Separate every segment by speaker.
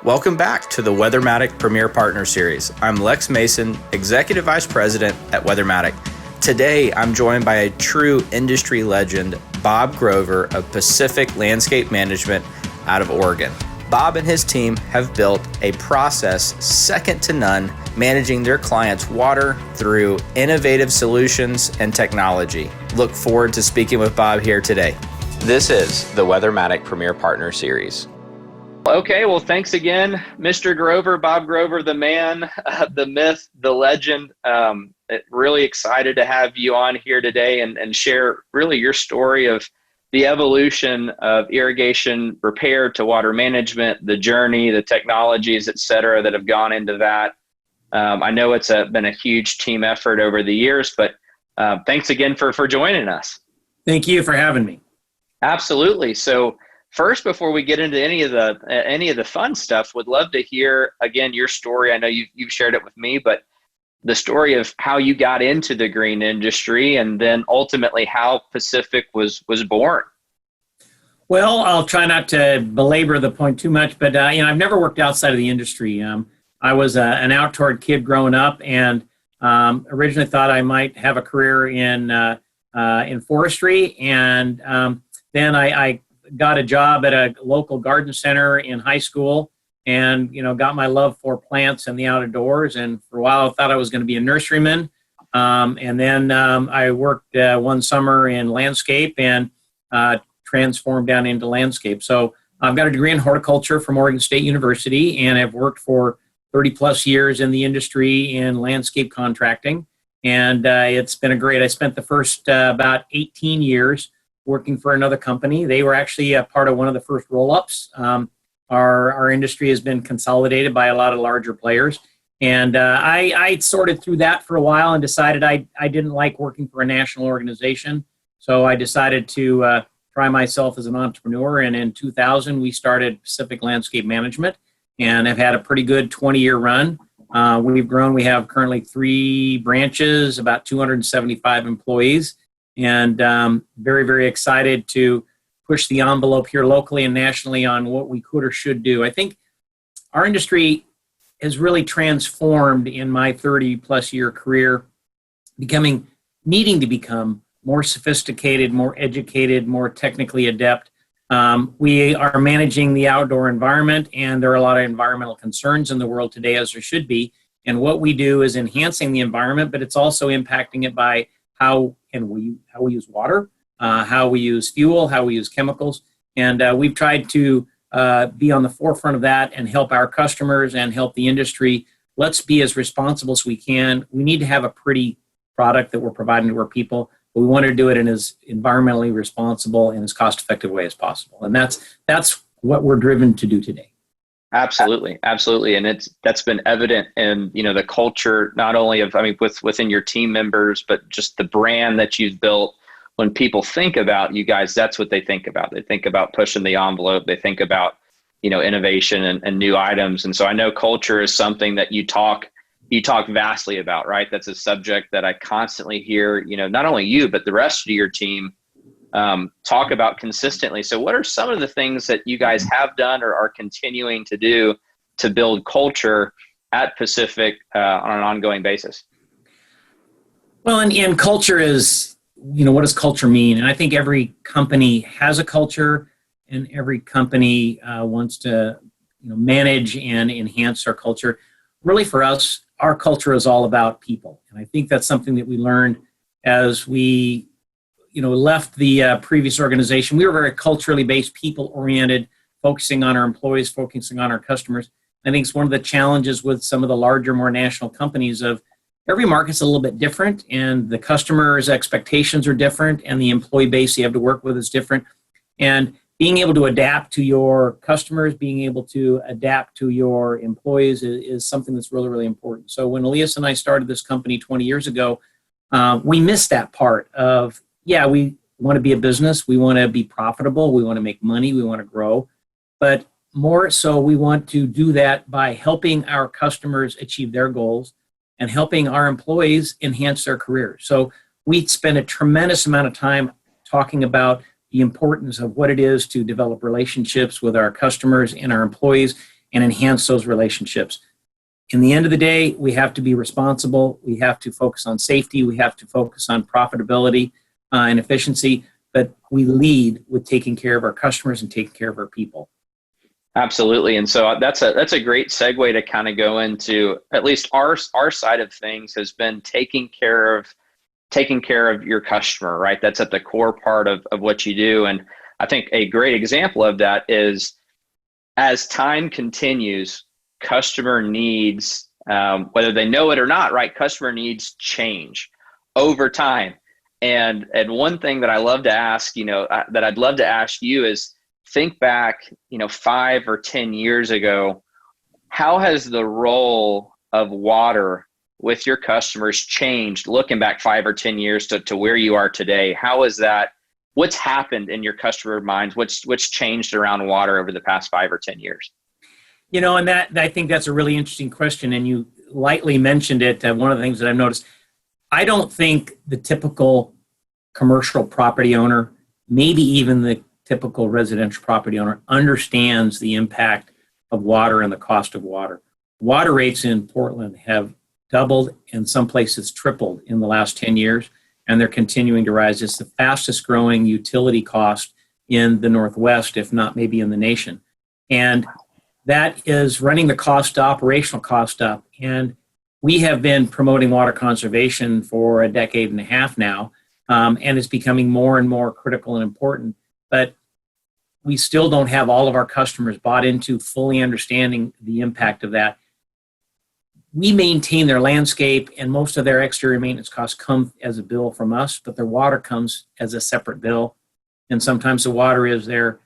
Speaker 1: Welcome back to the Weathermatic Premier Partner Series. I'm Lex Mason, Executive Vice President at Weathermatic. Today, I'm joined by a true industry legend, Bob Grover of Pacific Landscape Management out of Oregon. Bob and his team have built a process second to none, managing their clients' water through innovative solutions and technology. Look forward to speaking with Bob here today. This is the Weathermatic Premier Partner Series. Okay, well, thanks again, Mr. Grover, Bob Grover, the man, the myth, the legend. Really excited to have you on here today and share really your story of the evolution of irrigation repair to water management, the journey, the technologies, et cetera, that have gone into that. I know it's been a huge team effort over the years, but thanks again for joining us.
Speaker 2: Thank you for having me.
Speaker 1: Absolutely. So first, before we get into any of the fun stuff, would love to hear again your story. I know you've shared it with me, but the story of how you got into the green industry and then ultimately how Pacific was born.
Speaker 2: Well, I'll try not to belabor the point too much, but I've never worked outside of the industry. I was an outdoor kid growing up, and originally thought I might have a career in forestry, and then I got a job at a local garden center in high school, and got my love for plants and the outdoors. And for a while I thought I was going to be a nurseryman, and then I worked one summer in landscape and transformed down into landscape. So I've got a degree in horticulture from Oregon State University, and I've worked for 30 plus years in the industry in landscape contracting, and it's been I spent the first about 18 years working for another company. They were actually a part of one of the first roll-ups. Our industry has been consolidated by a lot of larger players. And I sorted through that for a while and decided I didn't like working for a national organization. So I decided to try myself as an entrepreneur. And in 2000, we started Pacific Landscape Management, and have had a pretty good 20-year run. We've grown. We have currently 3 branches, about 275 employees. And very, very excited to push the envelope here locally and nationally on what we could or should do. I think our industry has really transformed in my 30-plus year career, needing to become more sophisticated, more educated, more technically adept. We are managing the outdoor environment, and there are a lot of environmental concerns in the world today, as there should be. And what we do is enhancing the environment, but it's also impacting it by how we use water, how we use fuel, how we use chemicals. And we've tried to be on the forefront of that and help our customers and help the industry. Let's be as responsible as we can. We need to have a pretty product that we're providing to our people, but we want to do it in as environmentally responsible and as cost-effective way as possible. And that's what we're driven to do today.
Speaker 1: Absolutely. And that's been evident in, the culture, not only of, within your team members, but just the brand that you've built. When people think about you guys, that's what they think about. They think about pushing the envelope. They think about, innovation and new items. And so I know culture is something that you talk vastly about, right? That's a subject that I constantly hear, not only you, but the rest of your team talk about consistently. So what are some of the things that you guys have done or are continuing to do to build culture at Pacific on an ongoing basis?
Speaker 2: Well, and culture is, what does culture mean? And I think every company has a culture, and every company wants to manage and enhance our culture. Really, for us, our culture is all about people. And I think that's something that we learned as we left the previous organization. We were very culturally based, people-oriented, focusing on our employees, focusing on our customers. I think it's one of the challenges with some of the larger, more national companies of every market's a little bit different, and the customer's expectations are different, and the employee base you have to work with is different. And being able to adapt to your customers, being able to adapt to your employees is something that's really, really important. So when Elias and I started this company 20 years ago, we missed that part of, we want to be a business, we want to be profitable, we want to make money, we want to grow, but more so we want to do that by helping our customers achieve their goals and helping our employees enhance their careers. So we spend a tremendous amount of time talking about the importance of what it is to develop relationships with our customers and our employees, and enhance those relationships. In the end of the day, we have to be responsible. We have to focus on safety. We have to focus on profitability and efficiency, but we lead with taking care of our customers and taking care of our people.
Speaker 1: Absolutely. And so that's a great segue to kind of go into, at least our side of things has been taking care of your customer, right? That's at the core part of what you do. And I think a great example of that is, as time continues, customer needs, whether they know it or not, right? Customer needs change over time. And one thing that I love to ask, that I'd love to ask you is, think back, 5 or 10 years ago, how has the role of water with your customers changed looking back 5 or 10 years to where you are today? How is that? What's happened in your customer minds? What's changed around water over the past 5 or 10 years?
Speaker 2: And that I think that's a really interesting question. And you lightly mentioned it. One of the things that I've noticed, I don't think the typical commercial property owner, maybe even the typical residential property owner, understands the impact of water and the cost of water. Water rates in Portland have doubled, and some places tripled in the last 10 years, and they're continuing to rise. It's the fastest growing utility cost in the Northwest, if not maybe in the nation. And that is running the operational cost up. And we have been promoting water conservation for a decade and a half now, and it's becoming more and more critical and important. But we still don't have all of our customers bought into fully understanding the impact of that. We maintain their landscape, and most of their exterior maintenance costs come as a bill from us, but their water comes as a separate bill. And sometimes the water is their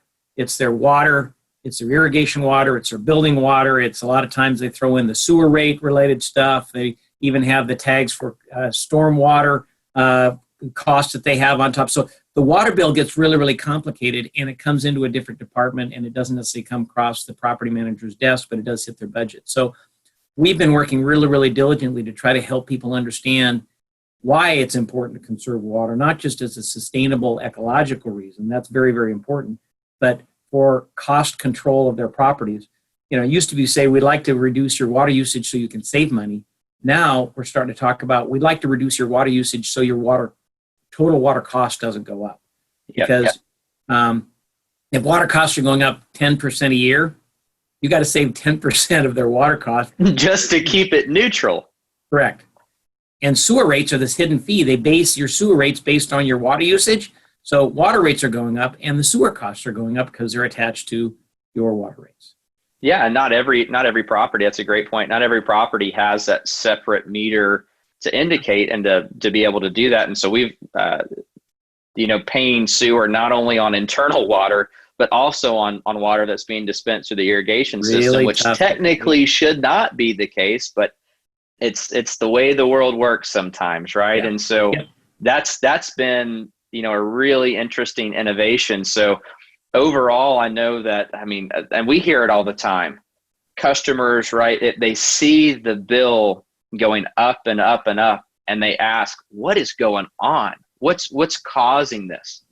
Speaker 2: water, it's their irrigation water, it's their building water. It's a lot of times they throw in the sewer rate related stuff. They even have the tags for storm water costs that they have on top. So the water bill gets really, really complicated, and it comes into a different department, and it doesn't necessarily come across the property manager's desk, but it does hit their budget. So we've been working really, really diligently to try to help people understand why it's important to conserve water, not just as a sustainable ecological reason. That's very, very important, but for cost control of their properties. It used to be say, we'd like to reduce your water usage so you can save money. Now we're starting to talk about, we'd like to reduce your water usage so your total water cost doesn't go up. Because if water costs are going up 10% a year, you got to save 10% of their water cost.
Speaker 1: Just to keep it neutral.
Speaker 2: Correct. And sewer rates are this hidden fee. They base your sewer rates based on your water usage. So water rates are going up, and the sewer costs are going up because they're attached to your water rates.
Speaker 1: Yeah, and not every property, that's a great point. Not every property has that separate meter to indicate and to be able to do that. And so we've, paying sewer not only on internal water, but also on water that's being dispensed through the irrigation system, which technically should not be the case, but it's the way the world works sometimes, right? Yeah. And so that's been, a really interesting innovation. So overall, I know that, and we hear it all the time, customers, right? They see the bill going up and up and up, and they ask, what is going on? What's causing this?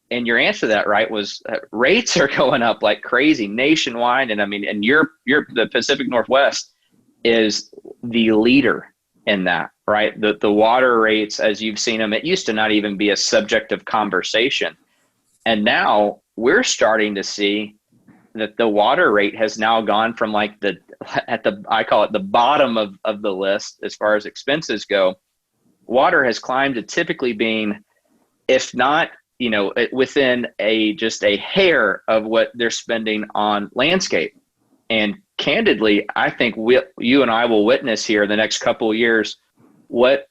Speaker 1: And your answer to that, right, was rates are going up like crazy nationwide. And and the Pacific Northwest is the leader in that, right? The water rates, as you've seen them, it used to not even be a subject of conversation. And now we're starting to see that the water rate has now gone from I call it the bottom of the list as far as expenses go. Water has climbed to typically being, if not, within just a hair of what they're spending on landscape. And candidly, I think you and I will witness here the next couple of years what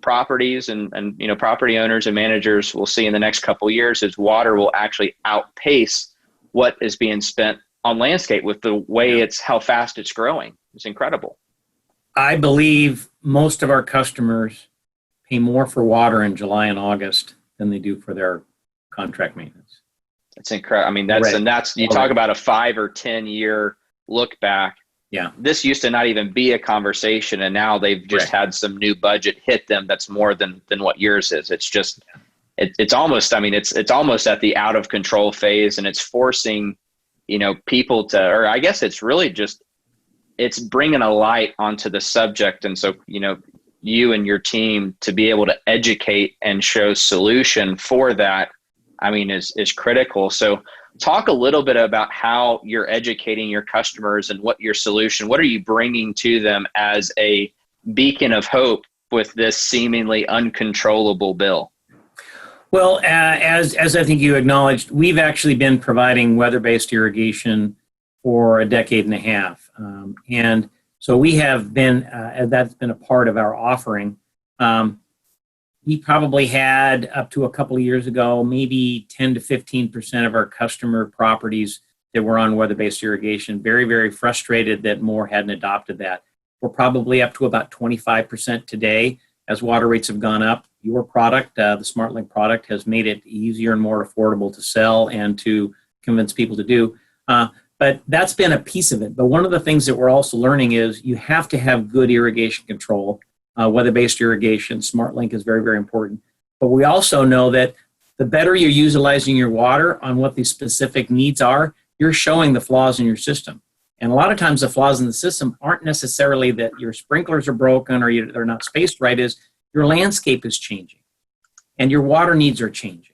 Speaker 1: properties and property owners and managers will see in the next couple of years is water will actually outpace what is being spent on landscape with the way how fast it's growing. It's incredible.
Speaker 2: I believe most of our customers pay more for water in July and August than they do for their contract maintenance.
Speaker 1: That's incredible. That's you talk about a 5 or 10 year look back.
Speaker 2: Yeah.
Speaker 1: This used to not even be a conversation, and now they've just had some new budget hit them that's more than what yours is. It's just it's almost it's almost at the out of control phase, and it's forcing people to, or I guess it's really just it's bringing a light onto the subject. And so, you and your team to be able to educate and show solution for that, is critical. So talk a little bit about how you're educating your customers and what are you bringing to them as a beacon of hope with this seemingly uncontrollable bill?
Speaker 2: Well, as I think you acknowledged, we've actually been providing weather-based irrigation for a decade and a half. And so we have been, that's been a part of our offering. We probably had up to a couple of years ago, maybe 10 to 15% of our customer properties that were on weather-based irrigation. Very, very frustrated that more hadn't adopted that. We're probably up to about 25% today as water rates have gone up. Your product, the SmartLink product, has made it easier and more affordable to sell and to convince people to do. But that's been a piece of it. But one of the things that we're also learning is you have to have good irrigation control. Weather-based irrigation, SmartLink is very, very important. But we also know that the better you're utilizing your water on what the specific needs are, you're showing the flaws in your system. And a lot of times the flaws in the system aren't necessarily that your sprinklers are broken or they're not spaced right, is your landscape is changing and your water needs are changing.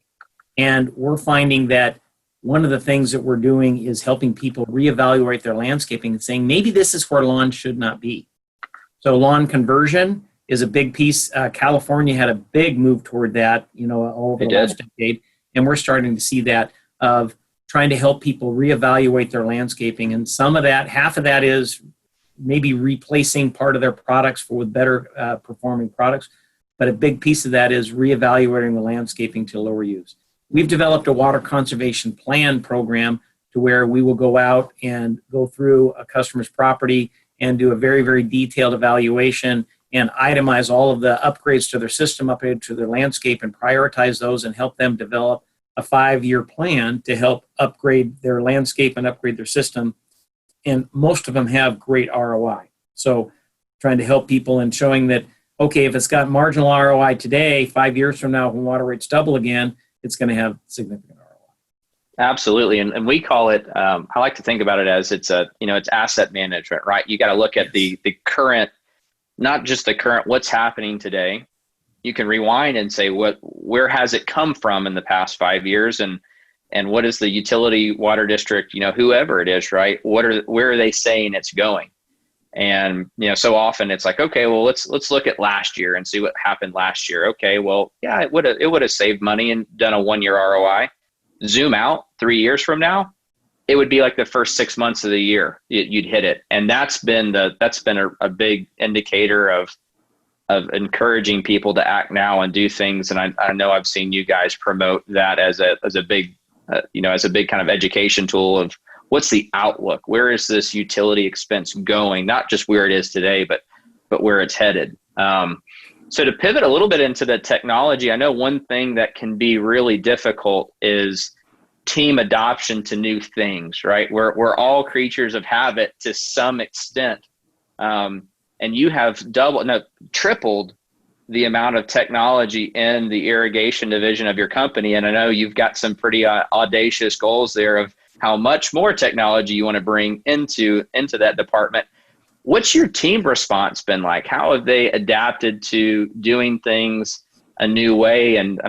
Speaker 2: And we're finding that one of the things that we're doing is helping people reevaluate their landscaping and saying, maybe this is where lawn should not be. So lawn conversion is a big piece. California had a big move toward that, over the last decade. And we're starting to see that of trying to help people reevaluate their landscaping. And some of that, half of that is maybe replacing part of their products with better performing products. But a big piece of that is reevaluating the landscaping to lower use. We've developed a water conservation plan program to where we will go out and go through a customer's property and do a very, very detailed evaluation and itemize all of the upgrades to their system, upgrade to their landscape, and prioritize those and help them develop a 5-year plan to help upgrade their landscape and upgrade their system. And most of them have great ROI. So trying to help people and showing that, okay, if it's got marginal ROI today, 5 years from now, when water rates double again, it's going to have significant ROI.
Speaker 1: Absolutely. And we call it, I like to think about it as it's asset management, right? You got to look at the current, not just the current, what's happening today. You can rewind and say, where has it come from in the past 5 years? And what is the utility water district, whoever it is, right? Where are they saying it's going? And, so often it's like, okay, well, let's look at last year and see what happened last year. Okay, well, yeah, it would have saved money and done a 1-year ROI. Zoom out 3 years from now, it would be like the first 6 months of the year you'd hit it. And that's been a big indicator of encouraging people to act now and do things. And I know I've seen you guys promote that as a big kind of education tool of what's the outlook? Where is this utility expense going? Not just where it is today, but where it's headed. So to pivot a little bit into the technology, I know one thing that can be really difficult is team adoption to new things, right? We're all creatures of habit to some extent. And you have tripled the amount of technology in the irrigation division of your company. And I know you've got some pretty audacious goals there of how much more technology you want to bring into that department. What's your team response been like? How have they adapted to doing things a new way? And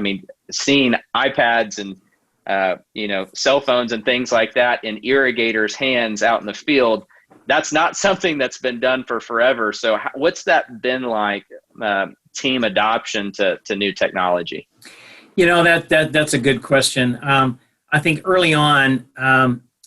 Speaker 1: seeing iPads and cell phones and things like that in irrigators' hands out in the field, that's not something that's been done for forever. So what's that been like, team adoption to new technology?
Speaker 2: That's a good question. I think early on,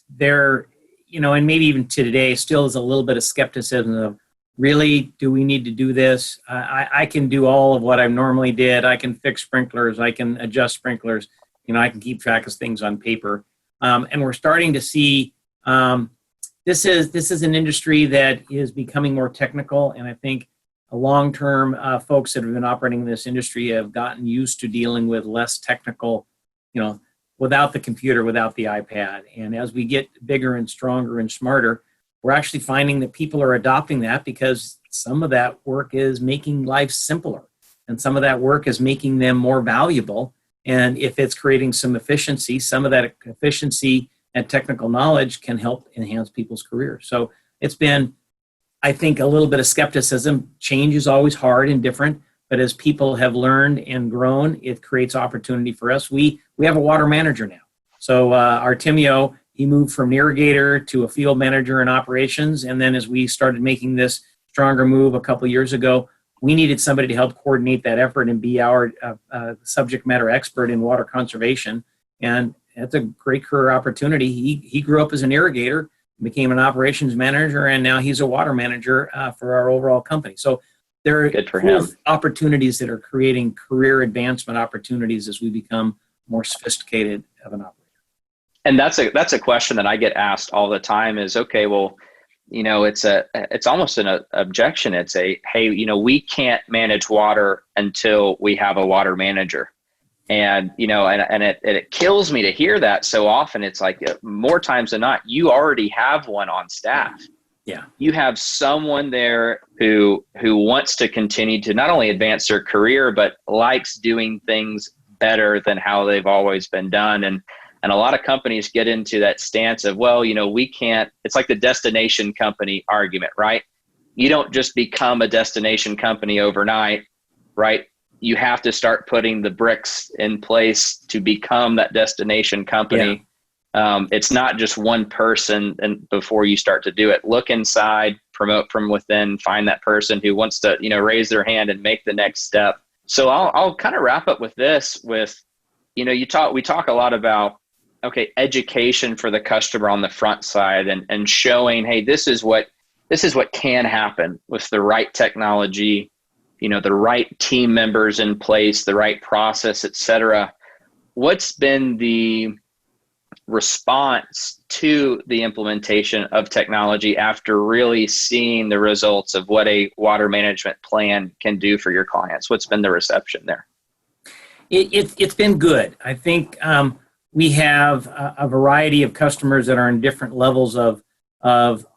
Speaker 2: there, and maybe even to today, still is a little bit of skepticism of, really, do we need to do this? I can do all of what I normally did. I can fix sprinklers. I can adjust sprinklers. I can keep track of things on paper. And we're starting to see this is an industry that is becoming more technical. And I think long-term folks that have been operating in this industry have gotten used to dealing with less technical, without the computer, without the iPad. And as we get bigger and stronger and smarter, we're actually finding that people are adopting that because some of that work is making life simpler. And some of that work is making them more valuable. And if it's creating some efficiency, some of that efficiency and technical knowledge can help enhance people's careers. So it's been I think a little bit of skepticism. Change is always hard and different, but as people have learned and grown, it creates opportunity for us. We have a water manager now. So Artemio, he moved from an irrigator to a field manager in operations. And then as we started making this stronger move a couple of years ago, we needed somebody to help coordinate that effort and be our subject matter expert in water conservation. And that's a great career opportunity. He grew up as an irrigator, became an operations manager, and now he's a water manager for our overall company. So there are cool opportunities that are creating career advancement opportunities as we become more sophisticated of an operator.
Speaker 3: And that's a question that I get asked all the time is, okay, well, it's almost an objection. It's hey, we can't manage water until we have a water manager. And, it kills me to hear that so often. It's like more times than not, you already have one on staff.
Speaker 2: Yeah.
Speaker 3: You have someone there who wants to continue to not only advance their career, but likes doing things better than how they've always been done. And a lot of companies get into that stance of, well, we can't, it's like the destination company argument, right? You don't just become a destination company overnight, right? You have to start putting the bricks in place to become that destination company. Yeah. It's not just one person and before you start to do it. Look inside, promote from within, find that person who wants to, raise their hand and make the next step. So I'll kind of wrap up with this with, we talk a lot about, okay, education for the customer on the front side and showing, hey, this is what can happen with the right technology, the right team members in place, the right process, et cetera. What's been the response to the implementation of technology after really seeing the results of what a water management plan can do for your clients? What's been the reception there?
Speaker 2: It's been good. I think we have a variety of customers that are in different levels of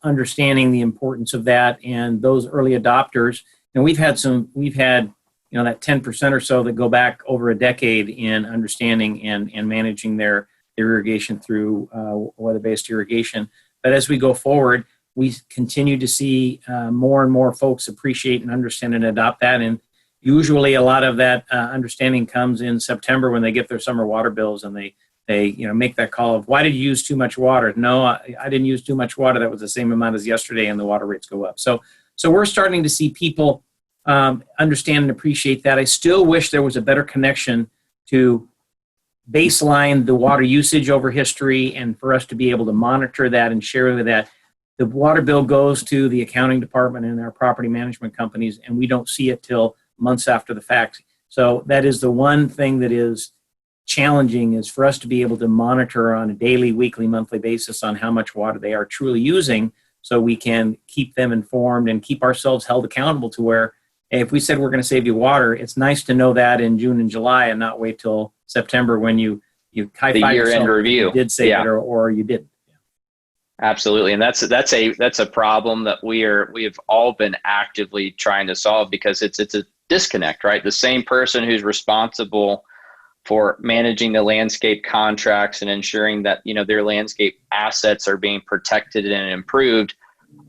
Speaker 2: understanding the importance of that, and those early adopters. And we've had that 10% or so that go back over a decade in understanding and managing their irrigation through weather-based irrigation. But as we go forward, we continue to see more and more folks appreciate and understand and adopt that. And usually a lot of that understanding comes in September when they get their summer water bills and they make that call of, why did you use too much water? No, I didn't use too much water. That was the same amount as yesterday, and the water rates go up. So we're starting to see people understand and appreciate that. I still wish there was a better connection to baseline the water usage over history, and for us to be able to monitor that and share that. The water bill goes to the accounting department and our property management companies, and we don't see it till months after the fact. So that is the one thing that is challenging, is for us to be able to monitor on a daily, weekly, monthly basis on how much water they are truly using, so we can keep them informed and keep ourselves held accountable to where, if we said we're going to save you water, it's nice to know that in June and July and not wait till September when you high five yourself
Speaker 3: review.
Speaker 2: You did save it or you didn't. Yeah.
Speaker 3: Absolutely. And that's a problem that we have all been actively trying to solve, because it's a disconnect, right? The same person who's responsible for managing the landscape contracts and ensuring that, their landscape assets are being protected and improved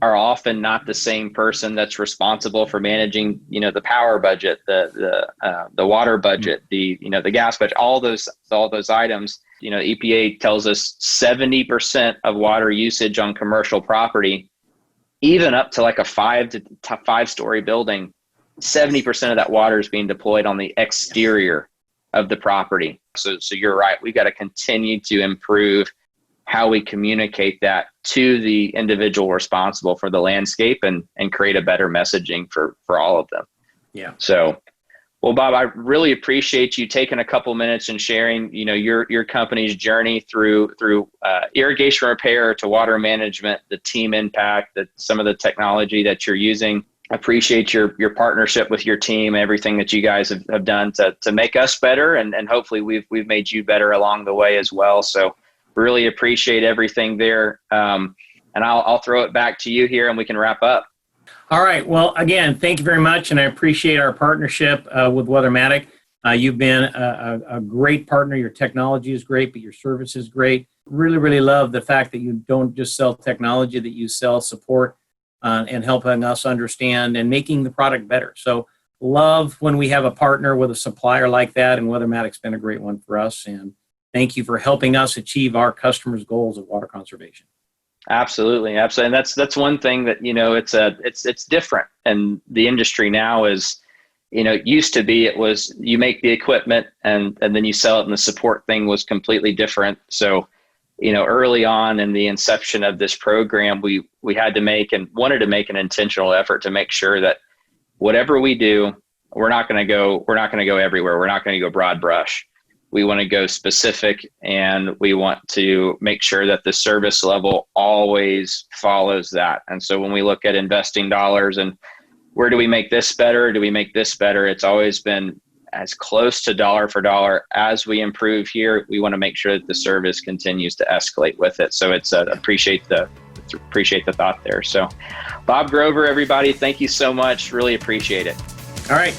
Speaker 3: are often not the same person that's responsible for managing, the power budget, the water budget, the gas budget, all those items. EPA tells us 70% of water usage on commercial property, even up to like a 5-story building, 70% of that water is being deployed on the exterior of the property. So you're right. We've got to continue to improve how we communicate that to the individual responsible for the landscape and create a better messaging for all of them.
Speaker 2: Yeah.
Speaker 3: So, well, Bob, I really appreciate you taking a couple minutes and sharing, your company's journey through irrigation repair to water management, the team impact, some of the technology that you're using. I appreciate your partnership with your team, everything that you guys have done to make us better, and hopefully we've made you better along the way as well. So really appreciate everything there. And I'll throw it back to you here and we can wrap up.
Speaker 2: All right. Well, again, thank you very much. And I appreciate our partnership with Weathermatic. You've been a great partner. Your technology is great, but your service is great. Really, really love the fact that you don't just sell technology, that you sell support and helping us understand and making the product better. So love when we have a partner with a supplier like that, and WeatherMatic's been a great one for us. And thank you for helping us achieve our customers' goals of water conservation.
Speaker 3: Absolutely. And that's one thing that, it's different. And the industry now is, it used to be, it was you make the equipment and then you sell it, and the support thing was completely different. So, early on in the inception of this program, we had to wanted to make an intentional effort to make sure that whatever we do, we're not going to go everywhere. We're not going to go broad brush. We want to go specific, and we want to make sure that the service level always follows that. And so when we look at investing dollars and where do we make this better? Do we make this better? It's always been as close to dollar for dollar. As we improve here, we want to make sure that the service continues to escalate with it. So it's appreciate the thought there. So Bob Grover, everybody, thank you so much. Really appreciate it.
Speaker 2: All right.